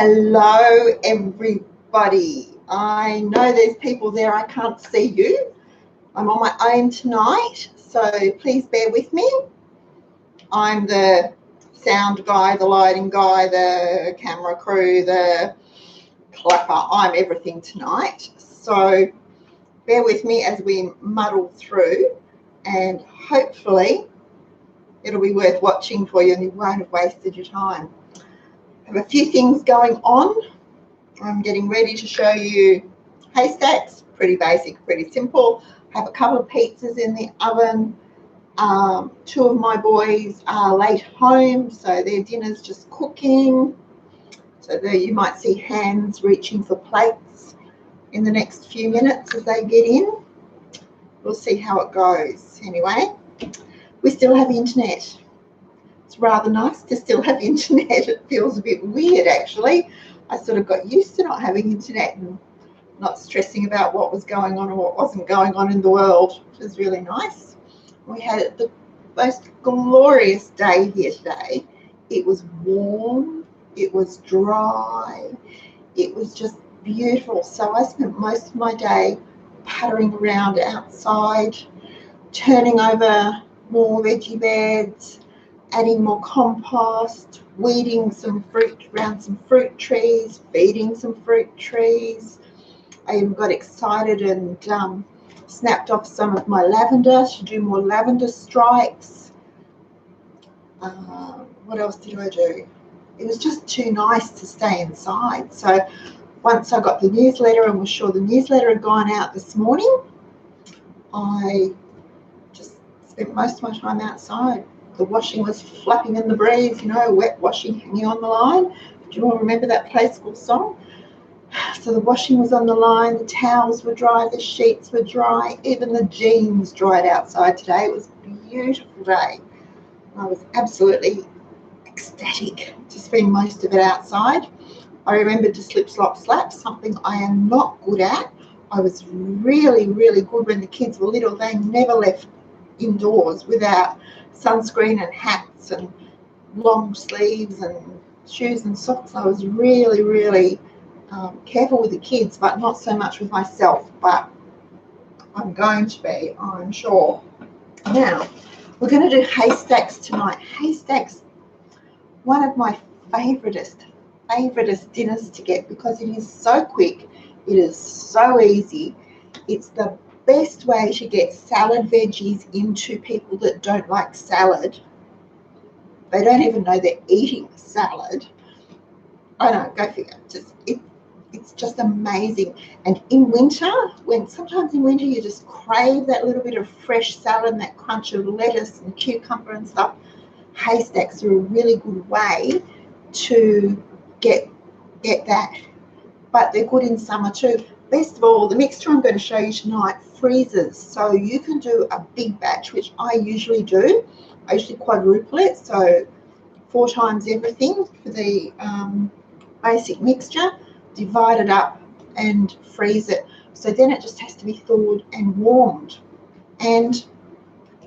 Hello, everybody. I know there's people there. I can't see you. I'm on my own tonight, so please bear with me. I'm the sound guy, the lighting guy, the camera crew, the clapper. I'm everything tonight. So bear with me as we muddle through, and hopefully it'll be worth watching for you and you won't have wasted your time. I have a few things going on. I'm getting ready to show you Haystacks, pretty basic, pretty simple. I have a couple of pizzas in the oven. Two of my boys are late home, so their dinner's just cooking. So there you might see hands reaching for plates in the next few minutes as they get in. We'll see how it goes. Anyway, we still have internet. It's rather nice to still have internet. It feels a bit weird, actually. I sort of got used to not having internet and not stressing about what was going on or what wasn't going on in the world, which is really nice. We had the most glorious day here today. It was warm, it was dry, it was just beautiful. So I spent most of my day puttering around outside, turning over more veggie beds, adding more compost, weeding some fruit around some fruit trees, feeding some fruit trees. I even got excited and snapped off some of my lavender to do more lavender strikes. What else did I do? It was just too nice to stay inside. So once I got the newsletter and was sure the newsletter had gone out this morning, I just spent most of my time outside. The washing was flapping in the breeze, you know, wet washing hanging on the line. Do you all remember that Play School song? So the washing was on the line, the towels were dry, the sheets were dry, even the jeans dried outside today. It was a beautiful day. I was absolutely ecstatic to spend most of it outside. I remembered to slip, slop, slap, something I am not good at. I was really, really good when the kids were little. They never left indoors without sunscreen and hats and long sleeves and shoes and socks. I was really, really careful with the kids, but not so much with myself. But I'm going to be, I'm sure. Now, we're going to do Haystacks tonight. Haystacks, one of my favoritist dinners to get because it is so quick, it is so easy. It's the best way to get salad veggies into people that don't like salad. They don't even know they're eating salad. I know, go figure. It's just amazing. And in winter, sometimes in winter you just crave that little bit of fresh salad and that crunch of lettuce and cucumber and stuff, Haystacks are a really good way to get that. But they're good in summer too. Best of all, the mixture I'm going to show you tonight freezes. So you can do a big batch, which I usually do. I usually quadruple it, so 4 times everything for the basic mixture, divide it up and freeze it. So then it just has to be thawed and warmed. And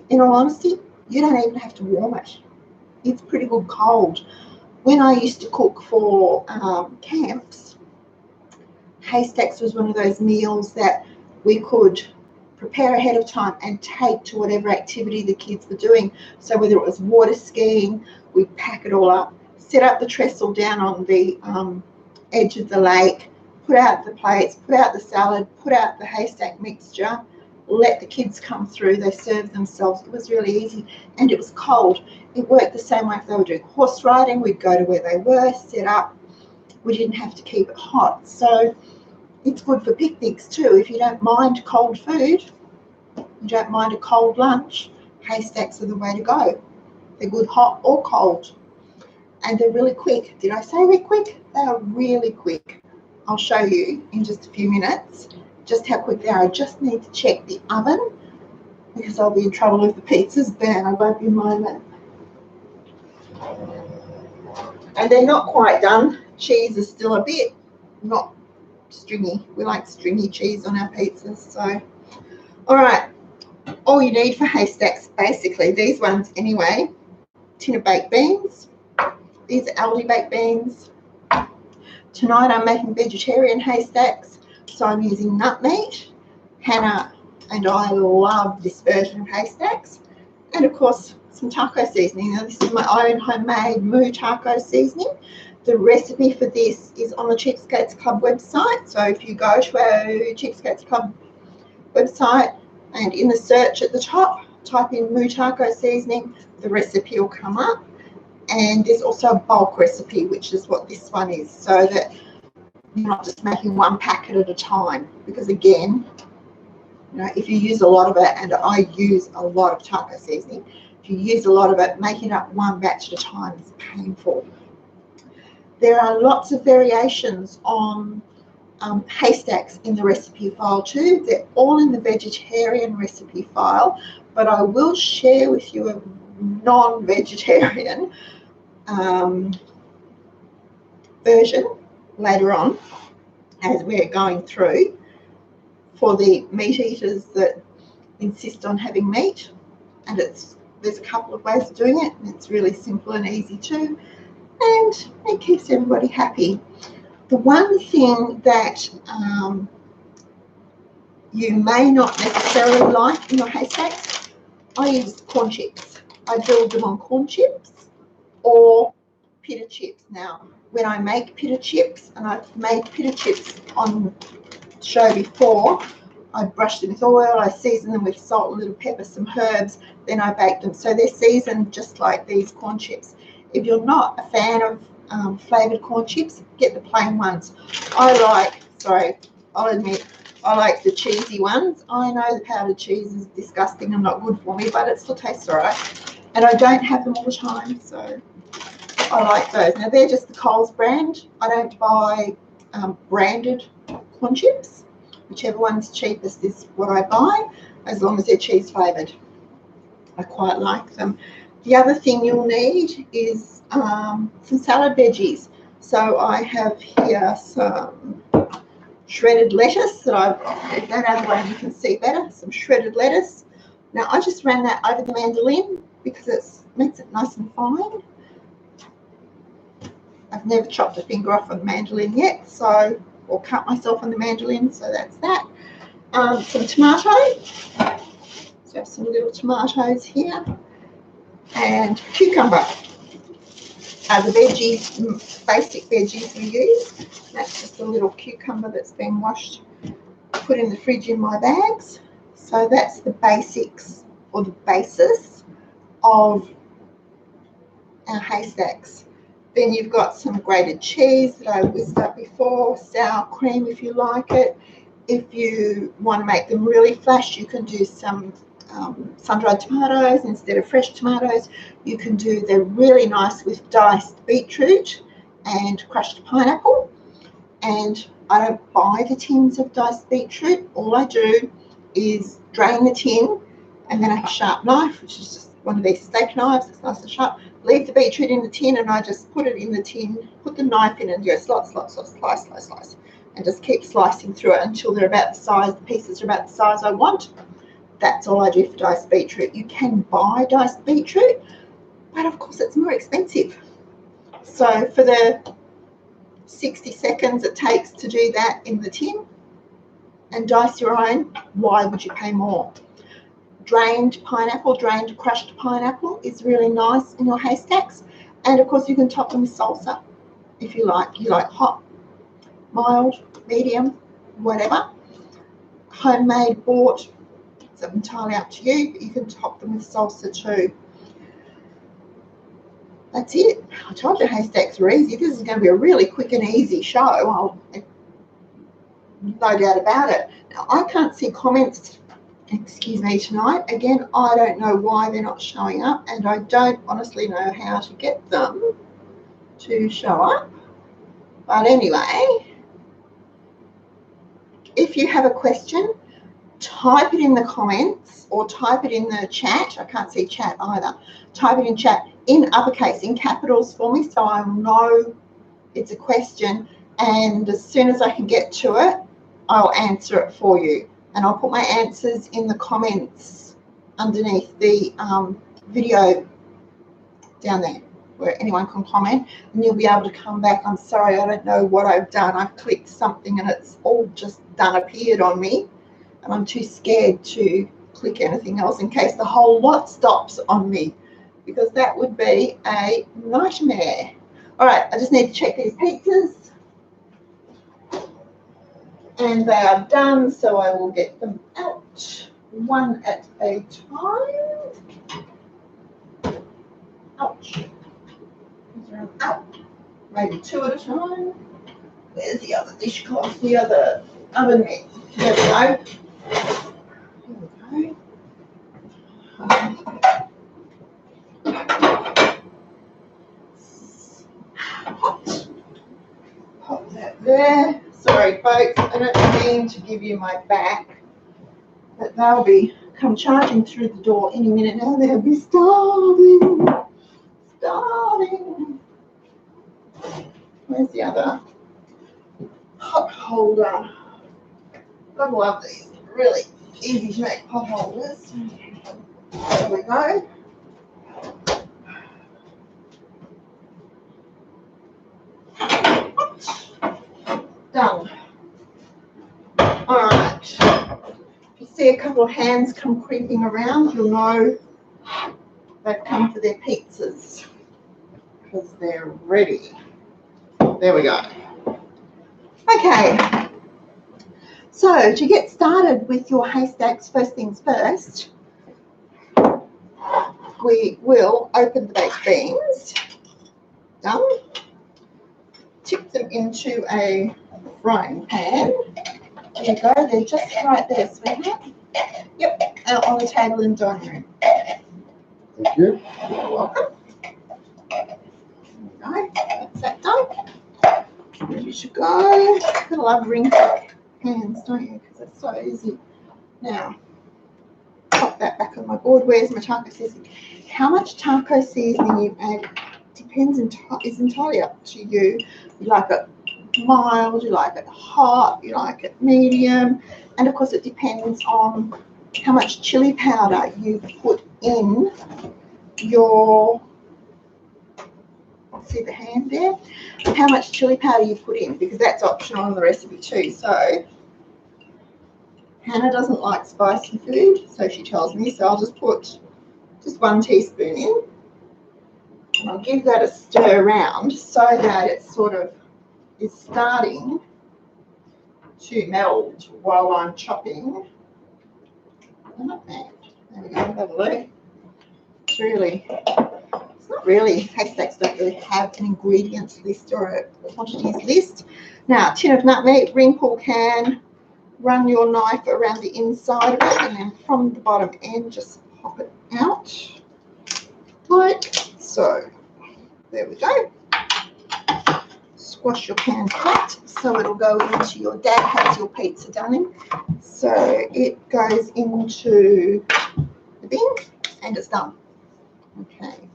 in all honesty, you don't even have to warm it. It's pretty good cold. When I used to cook for camps, Haystacks was one of those meals that we could prepare ahead of time and take to whatever activity the kids were doing. So whether it was water skiing, we'd pack it all up, set up the trestle down on the edge of the lake, put out the plates, put out the salad, put out the haystack mixture, let the kids come through, they served themselves. It was really easy and it was cold. It worked the same way if they were doing horse riding. We'd go to where they were, set up. We didn't have to keep it hot. So it's good for picnics too. If you don't mind cold food, you don't mind a cold lunch, Haystacks are the way to go. They're good hot or cold. And they're really quick. Did I say they're quick? They are really quick. I'll show you in just a few minutes just how quick they are. I just need to check the oven because I'll be in trouble if the pizzas burn. I won't be minding. And they're not quite done. Cheese is still a bit not stringy. We like stringy cheese on our pizzas. So, all right. All you need for Haystacks, basically, these ones anyway, tin of baked beans. These are Aldi baked beans. Tonight I'm making vegetarian haystacks, so I'm using nut meat. Hannah and I love this version of haystacks. And of course, some taco seasoning. Now, this is my own homemade moo taco seasoning. The recipe for this is on the Cheapskates Club website. So if you go to our Cheapskates Club website and in the search at the top, type in moo taco seasoning, the recipe will come up. And there's also a bulk recipe, which is what this one is, so that you're not just making one packet at a time. Because again, you know, if you use a lot of it, and I use a lot of taco seasoning, if you use a lot of it, making up one batch at a time is painful. There are lots of variations on haystacks in the recipe file too. They're all in the vegetarian recipe file, but I will share with you a non-vegetarian version later on as we're going through for the meat eaters that insist on having meat. And there's a couple of ways of doing it, and it's really simple and easy too, and it keeps everybody happy. The one thing that you may not necessarily like in your haystacks, I use corn chips. I build them on corn chips or pita chips. Now, when I make pita chips, and I've made pita chips on the show before, I brush them with oil, I season them with salt, a little pepper, some herbs, then I bake them. So they're seasoned just like these corn chips. If you're not a fan of flavoured corn chips, get the plain ones. I'll admit, I like the cheesy ones. I know the powdered cheese is disgusting and not good for me, but it still tastes all right. And I don't have them all the time, so I like those. Now, they're just the Coles brand. I don't buy branded corn chips. Whichever one's cheapest is what I buy, as long as they're cheese flavoured. I quite like them. The other thing you'll need is some salad veggies. So I have here some shredded lettuce that I've put that out of the way you can see better. Some shredded lettuce. Now I just ran that over the mandolin because it makes it nice and fine. I've never chopped a finger off on the mandolin yet, or cut myself on the mandolin, so that's that. Some tomatoes. So I have some little tomatoes here. And cucumber are the veggies, basic veggies we use. That's just a little cucumber that's been washed, put in the fridge in my bags. So that's the basics, or the basis of our haystacks. Then you've got some grated cheese that I whisked up before, sour cream if you like it. If you want to make them really flash, you can do some sun-dried tomatoes instead of fresh tomatoes. You can do, they're really nice with diced beetroot and crushed pineapple. And I don't buy the tins of diced beetroot. All I do is drain the tin, and then I have a sharp knife, which is just one of these steak knives. It's nice and sharp. Leave the beetroot in the tin, and I just put it in the tin, put the knife in, and go slice, and just keep slicing through it until they're about the size, the pieces are about the size I want. That's all I do for diced beetroot. You can buy diced beetroot, but of course it's more expensive. So for the 60 seconds it takes to do that in the tin and dice your own, why would you pay more? Drained pineapple, drained crushed pineapple is really nice in your haystacks. And of course you can top them with salsa if you like. You like hot, mild, medium, whatever. Homemade, bought, it's entirely up to you, but you can top them with salsa too. That's it. I told you haystacks were easy. This is going to be a really quick and easy show. No doubt about it. Now, I can't see comments, excuse me, tonight. Again, I don't know why they're not showing up, and I don't honestly know how to get them to show up. But anyway, if you have a question, type it in the comments or type it in the chat. I can't see chat either. Type it in chat in uppercase, in capitals for me, so I'll know it's a question, and as soon as I can get to it, I'll answer it for you. And I'll put my answers in the comments underneath the video down there where anyone can comment, and you'll be able to come back. I'm sorry, I don't know what I've done. I've clicked something and it's all just done appeared on me, and I'm too scared to click anything else in case the whole lot stops on me, because that would be a nightmare. All right, I just need to check these pizzas. And they are done, so I will get them out one at a time. Ouch. Out. Maybe two at a time. Where's the other dishcloth? The other oven mitt. There we go. There we go. Hot. Pop that there. Sorry, folks, I don't mean to give you my back, but they'll be come charging through the door any minute now. They'll be starving. Starving. Where's the other pot holder? I love these. Really easy to make pot holders. There we go. Done. All right. If you see a couple of hands come creeping around, you'll know they've come for their pizzas because they're ready. There we go. Okay. So to get started with your haystacks, first things first, we will open the baked beans. Done. Tip them into a frying pan. There you go, they're just right there, sweetheart. Yep, out on the table in the dining room. Thank you. You're welcome. There we go, that's that done. Ready to go. I love ring pans, don't you? Because it's so easy. Now, pop that back on my board. Where's my taco seasoning? How much taco seasoning you add depends is entirely up to you. You like it mild, you like it hot, you like it medium, and of course it depends on how much chili powder you put in your, see the hand there, how much chili powder you put in, because that's optional in the recipe too. So Hannah doesn't like spicy food, so she tells me, so I'll just put just 1 teaspoon in, and I'll give that a stir around so that it sort of is starting to meld while I'm chopping the nutmeg. There we go, that'll do. It's not really, haystacks don't really have an ingredients list or a quantities list. Now, tin of nutmeg, ring pull can, run your knife around the inside of it, and then from the bottom end, just pop it out like so. There we go. Squash your pan flat so it'll go into your dad has your pizza done in. So it goes into the bin and it's done. Okay.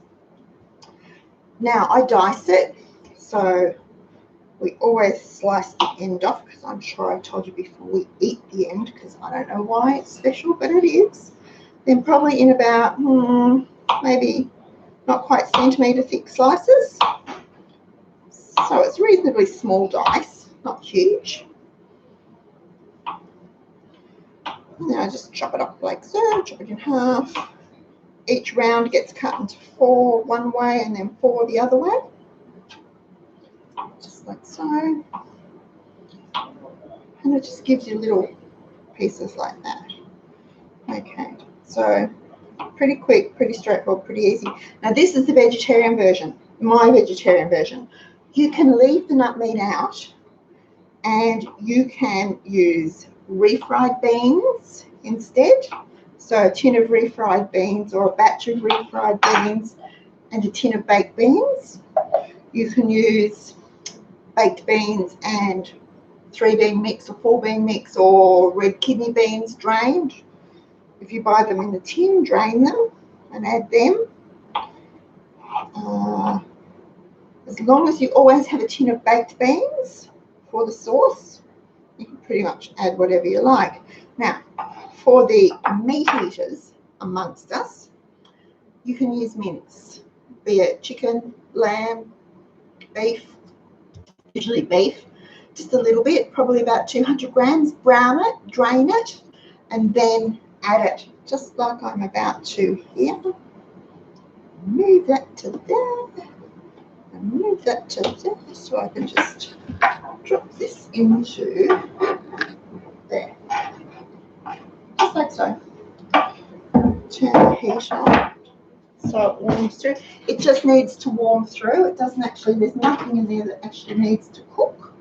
Now I dice it. So we always slice the end off because I'm sure I told you before we eat the end because I don't know why it's special, but it is. Then probably in about maybe not quite centimetre thick slices. So it's reasonably small dice, not huge. Now I just chop it up like so, chop it in half. Each round gets cut into 4 one way and then 4 the other way. Just like so. And it just gives you little pieces like that. Okay, so pretty quick, pretty straightforward, pretty easy. Now this is the vegetarian version, my vegetarian version. You can leave the nut meat out and you can use refried beans instead. So a tin of refried beans or a batch of refried beans and a tin of baked beans. You can use baked beans and 3-bean mix or 4-bean mix or red kidney beans drained. If you buy them in the tin, drain them and add them. As long as you always have a tin of baked beans for the sauce, you can pretty much add whatever you like. Now, for the meat eaters amongst us, you can use mince. be it chicken, lamb, beef, usually beef, just a little bit, probably about 200 grams, brown it, drain it, and then add it, just like I'm about to here. Move that to there, and move that to there, so I can just drop this into there, just like so. Turn the heat on so it warms through. It just needs to warm through. It doesn't actually, there's nothing in there that actually needs to cook.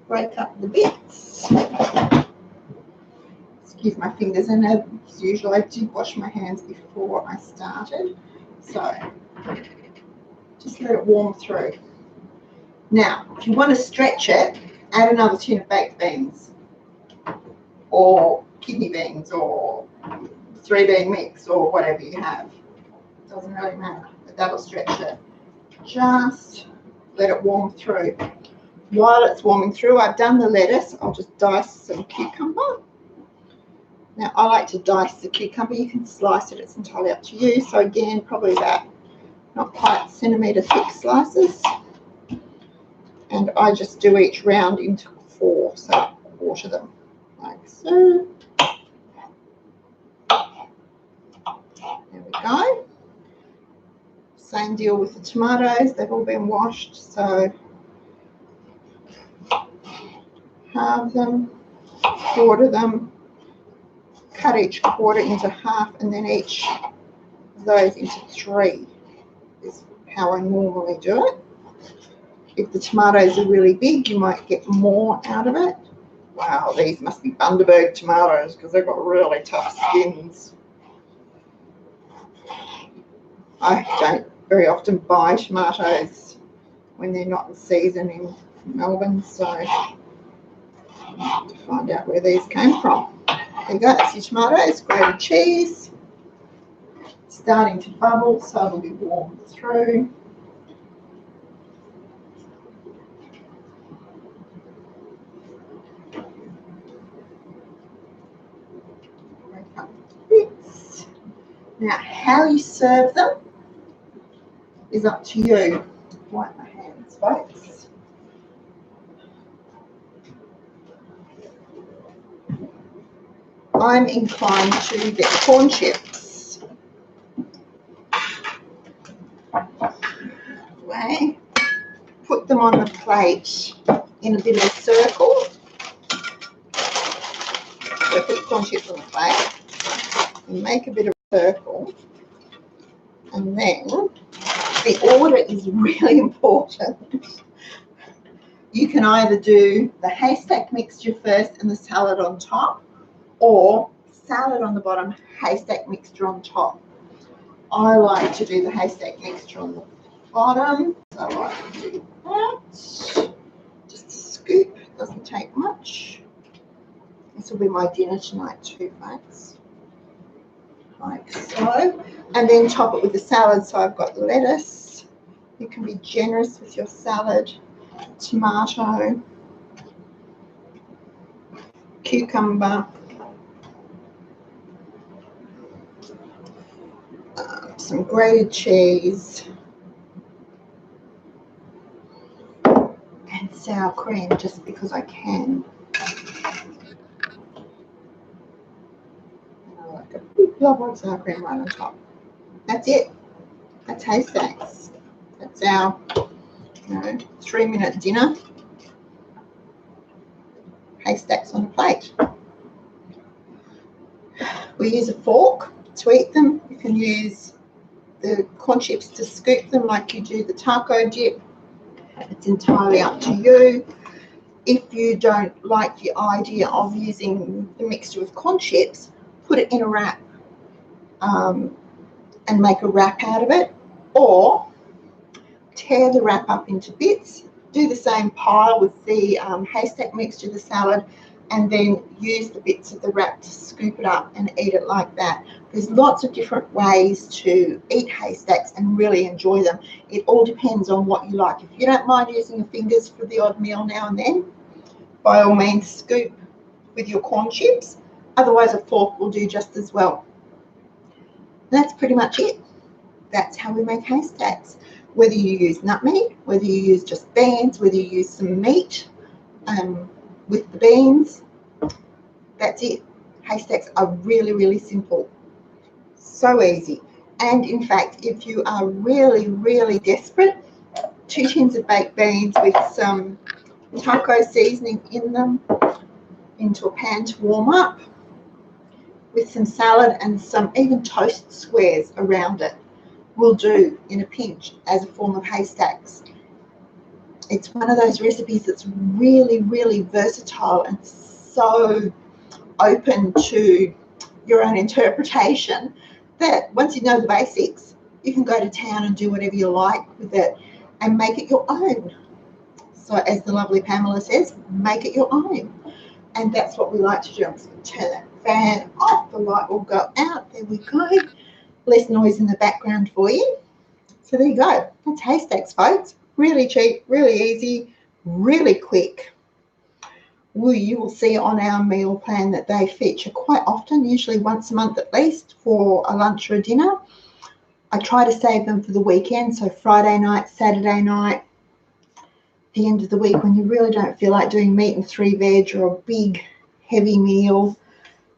Break up the bits. Excuse my fingers, and as usual I did wash my hands before I started, so just let it warm through. Now if you want to stretch it, add another tin of baked beans or kidney beans or 3-bean mix or whatever you have. It doesn't really matter, but that'll stretch it. Just let it warm through. While it's warming through, I've done the lettuce. I'll just dice some cucumber. Now I like to dice the cucumber. You can slice it, it's entirely up to you. So again, probably about not quite centimetre thick slices. And I just do each round into 4, so I quarter them like so. There we go. Same deal with the tomatoes, they've all been washed, so halve them, quarter them, cut each quarter into half, and then each of those into 3 is how I normally do it. If the tomatoes are really big, you might get more out of it. Wow, these must be Bundaberg tomatoes because they've got really tough skins. I don't very often buy tomatoes when they're not in season in Melbourne, so I have to find out where these came from. There you go, that's your tomatoes, grated cheese. It's starting to bubble, so it'll be warmed through. Break up bits. Now, how you serve them is up to you. Wipe my hands, folks. I'm inclined to get corn chips. Way. Put them on the plate in a bit of a circle. So put corn chips on the plate and make a bit of a circle. And then the order is really important. You can either do the haystack mixture first and the salad on top, or salad on the bottom, haystack mixture on top. I like to do the haystack mixture on the bottom, so I like to do that. Just a scoop, doesn't take much. This will be my dinner tonight too, folks. Like so. And then top it with the salad, so I've got lettuce. You can be generous with your salad, tomato, cucumber, some grated cheese, and sour cream, just because I can. And I like a big blob of sour cream right on top. That's it. That's Haystacks. That's our 3-minute dinner. Haystacks on a plate. We use a fork to eat them. You can use the corn chips to scoop them like you do the taco dip. It's entirely up to you. If you don't like the idea of using the mixture with corn chips, put it in a wrap and make a wrap out of it, or tear the wrap up into bits. Do the same pile with the haystack mixture, the salad, and then use the bits of the wrap to scoop it up and eat it like that. There's lots of different ways to eat haystacks and really enjoy them. It all depends on what you like. If you don't mind using your fingers for the odd meal now and then, by all means scoop with your corn chips, Otherwise, a fork will do just as well. And that's pretty much it. That's how we make haystacks. Whether you use nutmeg, whether you use just beans, whether you use some meat with the beans, that's it. Haystacks are really, really simple. So easy. And in fact, if you are really, really desperate, 2 tins of baked beans with some taco seasoning in them into a pan to warm up, with some salad and some even toast squares around it will do in a pinch as a form of haystacks. It's one of those recipes that's really, really versatile and so open to your own interpretation that once you know the basics, you can go to town and do whatever you like with it and make it your own. So as the lovely Pamela says, make it your own. And that's what we like to do. I'm just going to turn that fan off. The light will go out. There we go. Less noise in the background for you. So there you go. That's haystacks, folks. Really cheap, really easy, really quick. You will see on our meal plan that they feature quite often, usually once a month at least, for a lunch or a dinner. I try to save them for the weekend, so Friday night, Saturday night, the end of the week when you really don't feel like doing meat and 3 veg or a big heavy meal.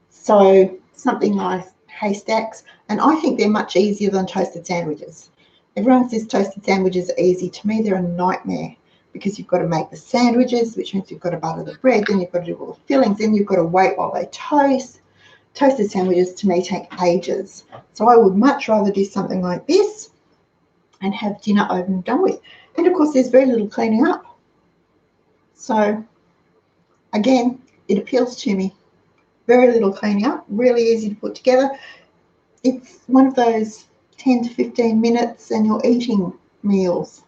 So something like haystacks, and I think they're much easier than toasted sandwiches. Everyone says toasted sandwiches are easy. To me, they're a nightmare because you've got to make the sandwiches, which means you've got to butter the bread, then you've got to do all the fillings, then you've got to wait while they toast. Toasted sandwiches to me take ages. So I would much rather do something like this and have dinner over and done with. And of course, there's very little cleaning up. So again, it appeals to me. Very little cleaning up, really easy to put together. It's one of those 10 to 15 minutes and you're eating meals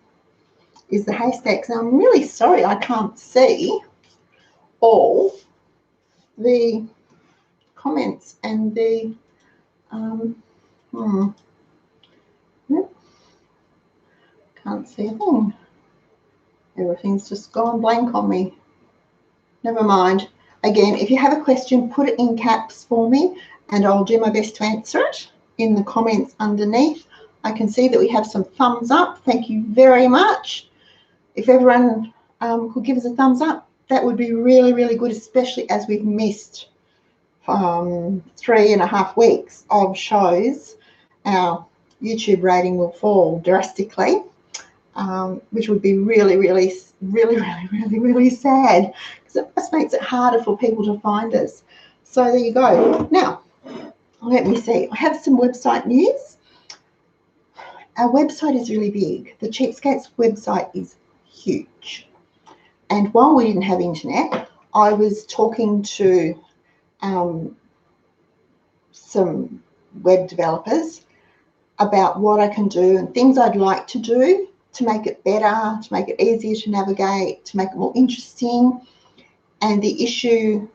is the haystacks. Now I'm really sorry I can't see all the comments and the nope, can't see a thing. Everything's just gone blank on me. Never mind. Again, if you have a question, put it in caps for me and I'll do my best to answer it in the comments underneath. I can see that we have some thumbs up. Thank you very much. If everyone could give us a thumbs up, that would be really, really good, especially as we've missed 3.5 weeks of shows. Our YouTube rating will fall drastically, which would be really, really, really, really, really, really sad because it just makes it harder for people to find us. So there you go. Now, let me see. I have some website news. Our website is really big. The Cheapskates website is huge. And while we didn't have internet, I was talking to some web developers about what I can do and things I'd like to do to make it better, to make it easier to navigate, to make it more interesting. And the issue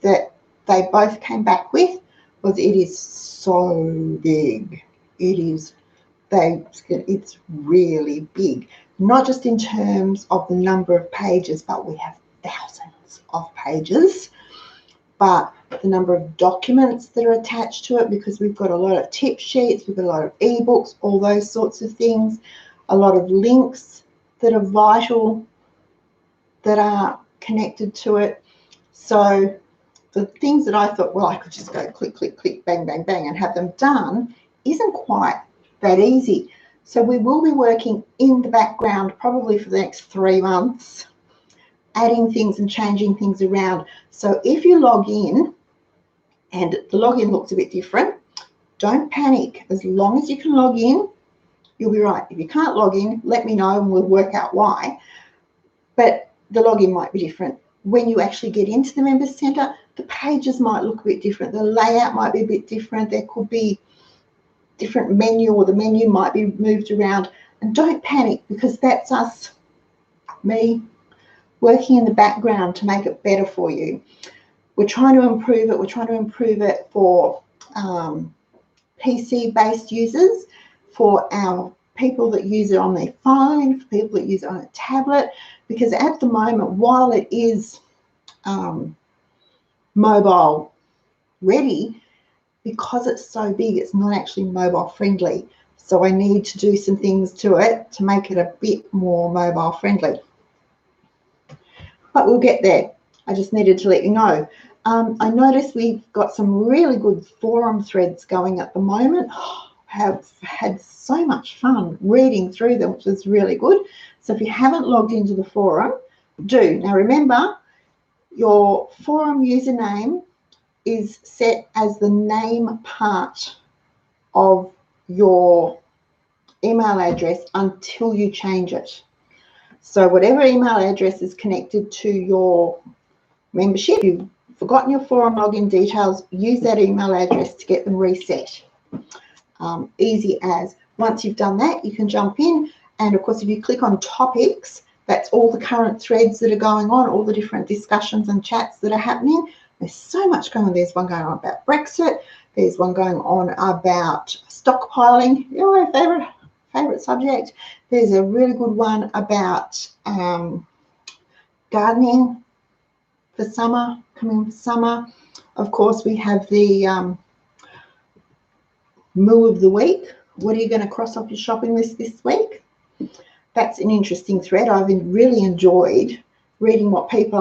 that they both came back with was it is so big. It's really big, not just in terms of the number of pages, but we have thousands of pages, but the number of documents that are attached to it, because we've got a lot of tip sheets, we've got a lot of ebooks, all those sorts of things, a lot of links that are vital that are connected to it. So the things that I thought, well, I could just go click, click, click, bang, bang, bang and have them done isn't quite that easy. So we will be working in the background probably for the next 3 months, adding things and changing things around. So if you log in and the login looks a bit different, don't panic. As long as you can log in, you'll be right. If you can't log in, let me know and we'll work out why. But the login might be different. When you actually get into the Members Centre, the pages might look a bit different. The layout might be a bit different. There could be different menu, or the menu might be moved around. And don't panic, because that's me working in the background to make it better for you. We're trying to improve it. We're trying to improve it for PC-based users, for our people that use it on their phone, for people that use it on a tablet, because at the moment, while it is mobile ready. Because it's so big, it's not actually mobile friendly. So I need to do some things to it to make it a bit more mobile friendly. But we'll get there. I just needed to let you know. I noticed we've got some really good forum threads going at the moment. Have had so much fun reading through them, which is really good. So if you haven't logged into the forum, do. Now remember, your forum username is set as the name part of your email address until you change it. So whatever email address is connected to your membership, you've forgotten your forum login details, use that email address to get them reset. Easy as. Once you've done that, you can jump in, and of course if you click on topics, that's all the current threads that are going on, all the different discussions and chats that are happening. There's so much going on. There's one going on about Brexit. There's one going on about stockpiling, your favorite subject. There's a really good one about gardening for summer, coming for summer. Of course, we have the moo of the week. What are you going to cross off your shopping list this week? That's an interesting thread. I've really enjoyed reading what people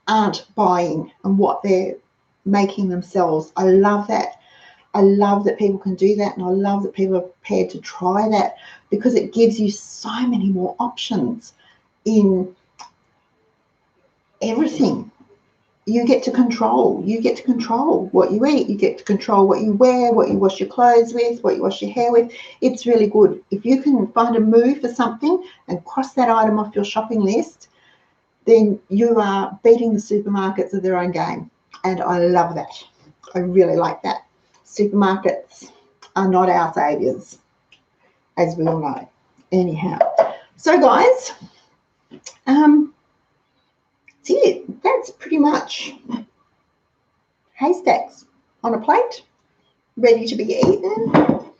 aren't buying and what they're making themselves. I love that. I love that people can do that, and I love that people are prepared to try that, because it gives you so many more options in everything. You get to control. You get to control what you eat. You get to control what you wear, what you wash your clothes with, what you wash your hair with. It's really good. If you can find a move for something and cross that item off your shopping list, then you are beating the supermarkets at their own game. And I love that. I really like that. Supermarkets are not our saviours, as we all know. Anyhow, so guys, that's it. That's pretty much Haystacks on a plate, ready to be eaten.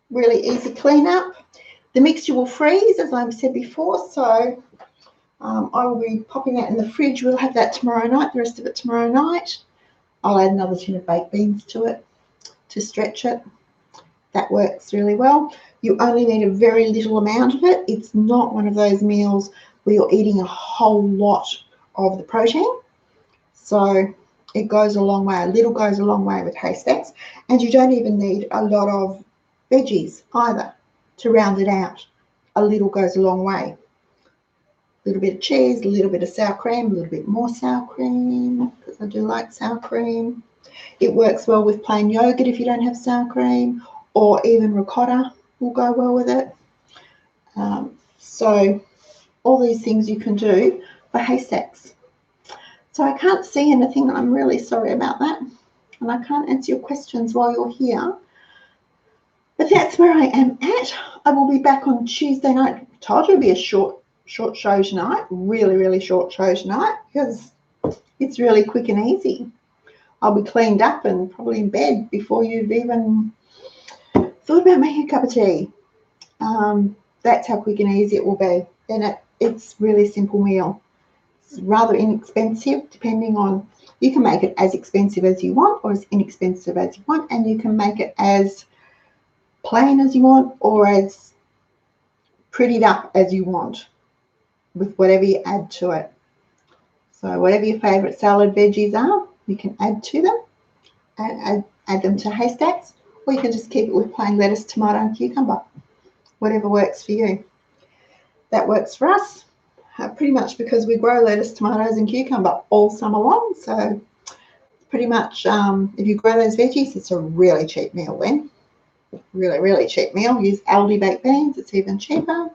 Really easy cleanup. The mixture will freeze, as I've said before, so I will be popping that in the fridge. We'll have that tomorrow night, the rest of it tomorrow night. I'll add another tin of baked beans to it to stretch it. That works really well. You only need a very little amount of it. It's not one of those meals where you're eating a whole lot of the protein. So it goes a long way. A little goes a long way with Haystacks. And you don't even need a lot of veggies either to round it out. A little goes a long way. A little bit of cheese, a little bit of sour cream, a little bit more sour cream, because I do like sour cream. It works well with plain yogurt if you don't have sour cream, or even ricotta will go well with it. So all these things you can do for Haystacks. So I can't see anything. I'm really sorry about that. And I can't answer your questions while you're here. But that's where I am at. I will be back on Tuesday night. I told you it'd be a short show tonight. Really short show tonight, because it's really quick and easy. I'll be cleaned up and probably in bed before you've even thought about making a cup of tea. That's how quick and easy it will be. And it's really simple meal. It's rather inexpensive, depending on, you can make it as expensive as you want or as inexpensive as you want, and you can make it as plain as you want or as prettied up as you want with whatever you add to it. So whatever your favourite salad veggies are, you can add to them and add them to Haystacks, or you can just keep it with plain lettuce, tomato and cucumber. Whatever works for you. That works for us, pretty much because we grow lettuce, tomatoes and cucumber all summer long. So pretty much if you grow those veggies, it's a really cheap meal then. Really cheap meal. Use Aldi baked beans, it's even cheaper.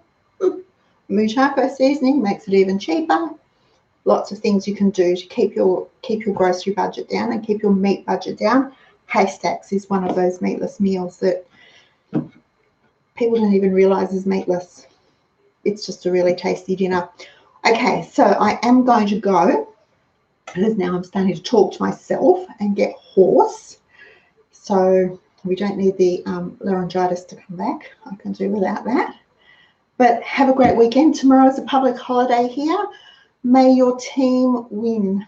Moo taco seasoning makes it even cheaper. Lots of things you can do to keep your grocery budget down and keep your meat budget down. Haystacks is one of those meatless meals that people don't even realise is meatless. It's just a really tasty dinner. Okay, so I am going to go, because now I'm starting to talk to myself and get hoarse. So we don't need the laryngitis to come back. I can do without that. But have a great weekend. Tomorrow is a public holiday here. May your team win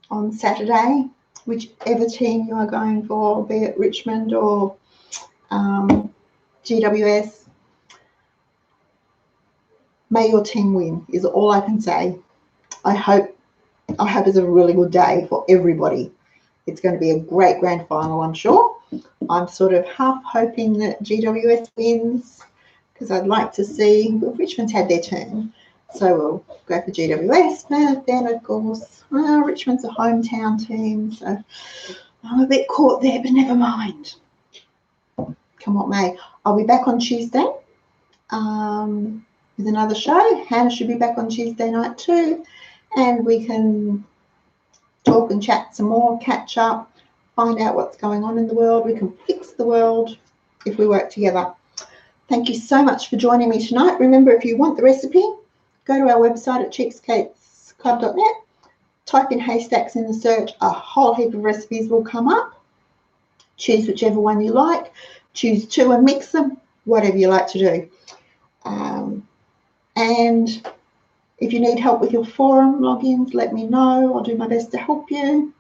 on Saturday. whichever team you are going for, be it Richmond or GWS. May your team win is all I can say. I hope it's a really good day for everybody. It's going to be a great grand final, I'm sure. I'm sort of half hoping that GWS wins because I'd like to see, well, Richmond's had their turn, so we'll go for GWS. But then, of course, Richmond's a hometown team, so I'm a bit caught there, but never mind. Come what may. I'll be back on Tuesday with another show. Hannah should be back on Tuesday night too, and we can talk and chat some more, catch up, find out what's going on in the world. We can fix the world if we work together. Thank you so much for joining me tonight. Remember, if you want the recipe, go to our website at cheapskatesclub.net, type in Haystacks in the search, a whole heap of recipes will come up. Choose whichever one you like, choose two and mix them, whatever you like to do. And if you need help with your forum logins, let me know. I'll do my best to help you.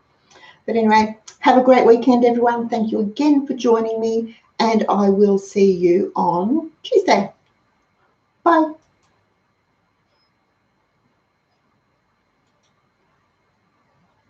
But anyway, have a great weekend, everyone. Thank you again for joining me, and I will see you on Tuesday. Bye.